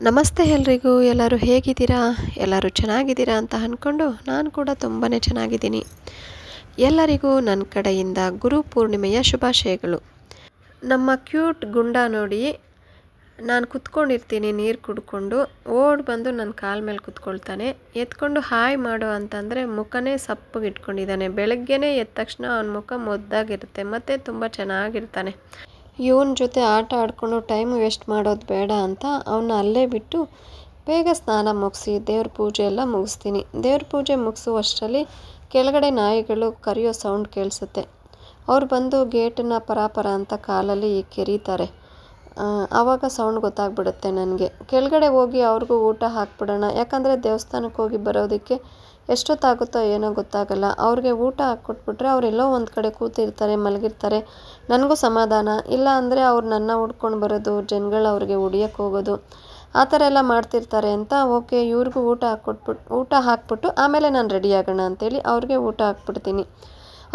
ನಮಸ್ತೆ ಎಲ್ರಿಗೂ. ಎಲ್ಲರೂ ಹೇಗಿದ್ದೀರಾ? ಎಲ್ಲರೂ ಚೆನ್ನಾಗಿದ್ದೀರಾ ಅಂತ ಅಂದ್ಕೊಂಡು ನಾನು ಕೂಡ ತುಂಬಾ ಚೆನ್ನಾಗಿದ್ದೀನಿ. ಎಲ್ಲರಿಗೂ ನನ್ನ ಕಡೆಯಿಂದ ಗುರು ಪೂರ್ಣಿಮೆಯ ಶುಭಾಶಯಗಳು. ನಮ್ಮ ಕ್ಯೂಟ್ ಗುಂಡ ನೋಡಿ, ನಾನು ಕುತ್ಕೊಂಡಿರ್ತೀನಿ ನೀರು ಕುಡ್ಕೊಂಡು, ಓಡಿ ಬಂದು ನನ್ನ ಕಾಲ ಮೇಲೆ ಕುತ್ಕೊಳ್ತಾನೆ. ಎತ್ಕೊಂಡು ಹಾಯ್ ಮಾಡು ಅಂತಂದರೆ ಮುಖನೇ ಸಪ್ಪಗೆ ಇಟ್ಕೊಂಡಿದ್ದಾನೆ. ಬೆಳಗ್ಗೆನೇ ಎದ್ದ ತಕ್ಷಣ ಅವನ ಮುಖ ಮುದ್ದಾಗಿರುತ್ತೆ ಮತ್ತು ತುಂಬ ಚೆನ್ನಾಗಿರ್ತಾನೆ. ಇವನ ಜೊತೆ ಆಟ ಆಡಿಕೊಂಡು ಟೈಮ್ ವೇಸ್ಟ್ ಮಾಡೋದು ಬೇಡ ಅಂತ ಅವನ್ನ ಅಲ್ಲೇ ಬಿಟ್ಟು ಬೇಗ ಸ್ನಾನ ಮುಗಿಸಿ ದೇವ್ರ ಪೂಜೆ ಎಲ್ಲ ಮುಗಿಸ್ತೀನಿ. ದೇವ್ರ ಪೂಜೆ ಮುಗಿಸುವಷ್ಟರಲ್ಲಿ ಕೆಳಗಡೆ ನಾಯಿಗಳು ಕರೆಯೋ ಸೌಂಡ್ ಕೇಳಿಸುತ್ತೆ. ಅವ್ರು ಬಂದು ಗೇಟನ್ನು ಪರಾಪರ ಅಂತ ಕಾಲಲ್ಲಿ ಕೆರೀತಾರೆ. ಆವಾಗ ಸೌಂಡ್ ಗೊತ್ತಾಗ್ಬಿಡುತ್ತೆ ನನಗೆ. ಕೆಳಗಡೆ ಹೋಗಿ ಅವ್ರಿಗೂ ಊಟ ಹಾಕ್ಬಿಡೋಣ, ಯಾಕಂದರೆ ದೇವಸ್ಥಾನಕ್ಕೆ ಹೋಗಿ ಬರೋದಕ್ಕೆ ಎಷ್ಟೊತ್ತಾಗುತ್ತೋ ಏನೋ ಗೊತ್ತಾಗಲ್ಲ. ಅವ್ರಿಗೆ ಊಟ ಹಾಕ್ಕೊಟ್ಬಿಟ್ರೆ ಅವರೆಲ್ಲೋ ಒಂದು ಕಡೆ ಕೂತಿರ್ತಾರೆ, ಮಲಗಿರ್ತಾರೆ, ನನಗೂ ಸಮಾಧಾನ. ಇಲ್ಲ ಅಂದರೆ ಅವ್ರು ನನ್ನ ಹುಡ್ಕೊಂಡು ಬರೋದು, ಜನಗಳು ಅವ್ರಿಗೆ ಹೊಡಿಯೋಕ್ಕೆ ಹೋಗೋದು, ಆ ಥರ ಎಲ್ಲ ಮಾಡ್ತಿರ್ತಾರೆ ಅಂತ ಓಕೆ ಇವ್ರಿಗೂ ಊಟ ಹಾಕ್ಬಿಟ್ಟು ಆಮೇಲೆ ನಾನು ರೆಡಿ ಆಗೋಣ ಅಂತೇಳಿ ಅವ್ರಿಗೆ ಊಟ ಹಾಕ್ಬಿಡ್ತೀನಿ.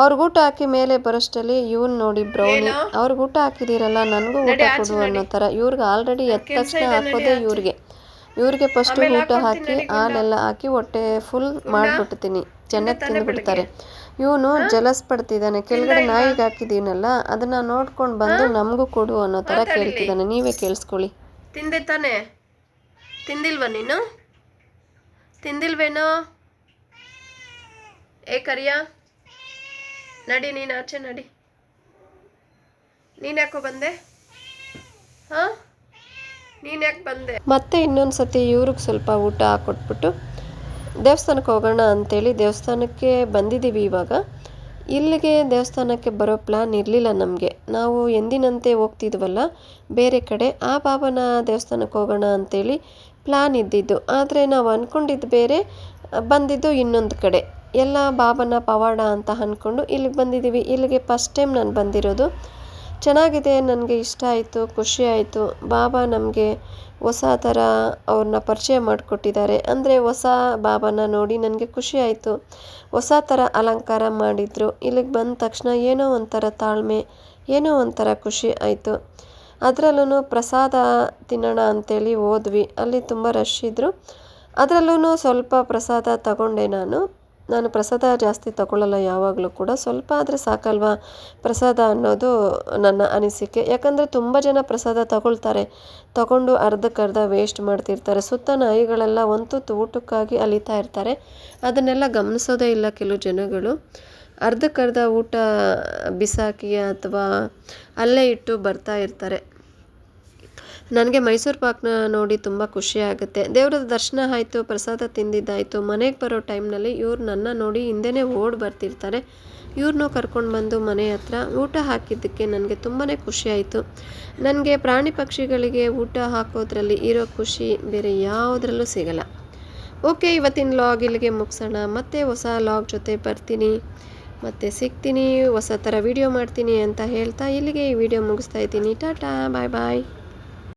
ಅವ್ರಿಗೆ ಊಟ ಹಾಕಿ ಮೇಲೆ ಬರೋಷ್ಟರಲ್ಲಿ ಇವ್ನು ನೋಡಿ ಬ್ರೌನಿ, ಅವ್ರಿಗೆ ಊಟ ಹಾಕಿದ್ದೀರಲ್ಲ ನನಗೂ ಊಟ ಕೊಡು ಅನ್ನೋ ಥರ. ಇವ್ರಿಗೆ ಆಲ್ರೆಡಿ ಎದ್ದ ತಕ್ಷಣ ಹಾಕೋದೇ ಇವ್ರಿಗೆ ಫಸ್ಟು ಊಟ ಹಾಕಿ ಹಾಲೆಲ್ಲ ಹಾಕಿ ಹೊಟ್ಟೆ ಫುಲ್ ಮಾಡಿಬಿಡ್ತೀನಿ, ಚೆನ್ನಾಗಿ ತಿಂದುಬಿಡ್ತಾರೆ. ಇವನು ಜಲಸ್ ಪಡ್ತಿದ್ದಾನೆ. ಕೆಳಗಡೆ ನಾಯಿಗೆ ಹಾಕಿದ್ದೀನಲ್ಲ ಅದನ್ನು ನೋಡ್ಕೊಂಡು ಬಂದು ನಮಗೂ ಕೊಡು ಅನ್ನೋ ಥರ ಕೇಳ್ತಿದ್ದಾನೆ. ನೀವೇ ಕೇಳಿಸ್ಕೊಳ್ಳಿ. ತಿಂದೆ ತಾನೆ? ತಿಂದಿಲ್ವ ನೀನು? ತಿಂದಿಲ್ವೇನೋ? ಕರಿಯ ನಡಿ, ನೀನು ಆಚೆ ನಡಿ. ನೀನು ಯಾಕೋ ಬಂದೆ? ಹಾಂ, ನೀನು ಯಾಕೆ ಬಂದೆ? ಮತ್ತೆ ಇನ್ನೊಂದು ಸತಿ ಇವ್ರಿಗೆ ಸ್ವಲ್ಪ ಊಟ ಹಾಕ್ಕೊಟ್ಬಿಟ್ಟು ದೇವಸ್ಥಾನಕ್ಕೆ ಹೋಗೋಣ ಅಂಥೇಳಿ ದೇವಸ್ಥಾನಕ್ಕೆ ಬಂದಿದ್ದೀವಿ. ಇವಾಗ ಇಲ್ಲಿಗೆ ದೇವಸ್ಥಾನಕ್ಕೆ ಬರೋ ಪ್ಲ್ಯಾನ್ ಇರಲಿಲ್ಲ ನಮಗೆ. ನಾವು ಎಂದಿನಂತೆ ಹೋಗ್ತಿದ್ವಲ್ಲ ಬೇರೆ ಕಡೆ, ಆ ಬಾಬನ ದೇವಸ್ಥಾನಕ್ಕೆ ಹೋಗೋಣ ಅಂಥೇಳಿ ಪ್ಲ್ಯಾನ್ ಇದ್ದಿದ್ದು. ಆದರೆ ನಾವು ಅಂದ್ಕೊಂಡಿದ್ದು ಬೇರೆ, ಬಂದಿದ್ದು ಇನ್ನೊಂದು ಕಡೆ. ಎಲ್ಲ ಬಾಬನ ಪವಾಡ ಅಂತ ಅಂದ್ಕೊಂಡು ಇಲ್ಲಿಗೆ ಬಂದಿದ್ದೀವಿ. ಇಲ್ಲಿಗೆ ಫಸ್ಟ್ ಟೈಮ್ ನಾನು ಬಂದಿರೋದು. ಚೆನ್ನಾಗಿದೆ, ನನಗೆ ಇಷ್ಟ ಆಯಿತು, ಖುಷಿ ಆಯಿತು. ಬಾಬಾ ನಮಗೆ ಹೊಸ ಥರ ಅವ್ರನ್ನ ಪರಿಚಯ ಮಾಡಿಕೊಟ್ಟಿದ್ದಾರೆ. ಅಂದರೆ ಹೊಸ ಬಾಬಾನ ನೋಡಿ ನನಗೆ ಖುಷಿ ಆಯಿತು. ಹೊಸ ಥರ ಅಲಂಕಾರ ಮಾಡಿದರು. ಇಲ್ಲಿಗೆ ಬಂದ ತಕ್ಷಣ ಏನೋ ಒಂಥರ ತಾಳ್ಮೆ, ಏನೋ ಒಂಥರ ಖುಷಿ ಆಯಿತು. ಅದರಲ್ಲೂ ಪ್ರಸಾದ ತಿನ್ನೋಣ ಅಂಥೇಳಿ ಹೋದ್ವಿ. ಅಲ್ಲಿ ತುಂಬ ರಶ್ ಇದ್ದರು. ಅದರಲ್ಲೂ ಸ್ವಲ್ಪ ಪ್ರಸಾದ ತಗೊಂಡೆ. ನಾನು ಪ್ರಸಾದ ಜಾಸ್ತಿ ತಗೊಳ್ಳಲ್ಲ ಯಾವಾಗಲೂ ಕೂಡ. ಸ್ವಲ್ಪ ಆದರೆ ಸಾಕಲ್ವಾ ಪ್ರಸಾದ ಅನ್ನೋದು ನನ್ನ ಅನಿಸಿಕೆ. ಯಾಕಂದರೆ ತುಂಬ ಜನ ಪ್ರಸಾದ ತಗೊಂಡು ಅರ್ಧಕ್ಕರ್ಧ ವೇಸ್ಟ್ ಮಾಡ್ತಿರ್ತಾರೆ. ಸುತ್ತ ನಾಯಿಗಳೆಲ್ಲ ಒಂದು ಊಟಕ್ಕಾಗಿ ಅಲಿತಾ ಇರ್ತಾರೆ. ಅದನ್ನೆಲ್ಲ ಗಮನಿಸೋದೇ ಇಲ್ಲ ಕೆಲವು ಜನಗಳು. ಅರ್ಧಕ್ಕರ್ಧ ಊಟ ಬಿಸಾಕಿ ಅಥವಾ ಅಲ್ಲೇ ಇಟ್ಟು ಬರ್ತಾ ಇರ್ತಾರೆ. ನನಗೆ ಮೈಸೂರು ಪಾಕ್ನ ನೋಡಿ ತುಂಬ ಖುಷಿ ಆಗುತ್ತೆ. ದೇವ್ರ ದರ್ಶನ ಆಯಿತು, ಪ್ರಸಾದ ತಿಂದಿದ್ದಾಯಿತು. ಮನೆಗೆ ಬರೋ ಟೈಮ್ನಲ್ಲಿ ಇವ್ರು ನನ್ನ ನೋಡಿ ಹಿಂದೆನೇ ಓಡಿ ಬರ್ತಿರ್ತಾರೆ. ಇವ್ರನ್ನೂ ಕರ್ಕೊಂಡು ಬಂದು ಮನೆ ಹತ್ರ ಊಟ ಹಾಕಿದ್ದಕ್ಕೆ ನನಗೆ ತುಂಬಾ ಖುಷಿ ಆಯಿತು. ನನಗೆ ಪ್ರಾಣಿ ಪಕ್ಷಿಗಳಿಗೆ ಊಟ ಹಾಕೋದ್ರಲ್ಲಿ ಇರೋ ಖುಷಿ ಬೇರೆ ಯಾವುದ್ರಲ್ಲೂ ಸಿಗಲ್ಲ. ಓಕೆ, ಇವತ್ತಿನ ಲಾಗ್ ಇಲ್ಲಿಗೆ ಮುಗಿಸೋಣ. ಮತ್ತೆ ಹೊಸ ಲಾಗ್ ಜೊತೆ ಬರ್ತೀನಿ, ಮತ್ತೆ ಸಿಗ್ತೀನಿ, ಹೊಸ ಥರ ವಿಡಿಯೋ ಮಾಡ್ತೀನಿ ಅಂತ ಹೇಳ್ತಾ ಇಲ್ಲಿಗೆ ಈ ವಿಡಿಯೋ ಮುಗಿಸ್ತಾ ಇದ್ದೀನಿ. ಟಾಟಾ, ಬಾಯ್ ಬಾಯ್.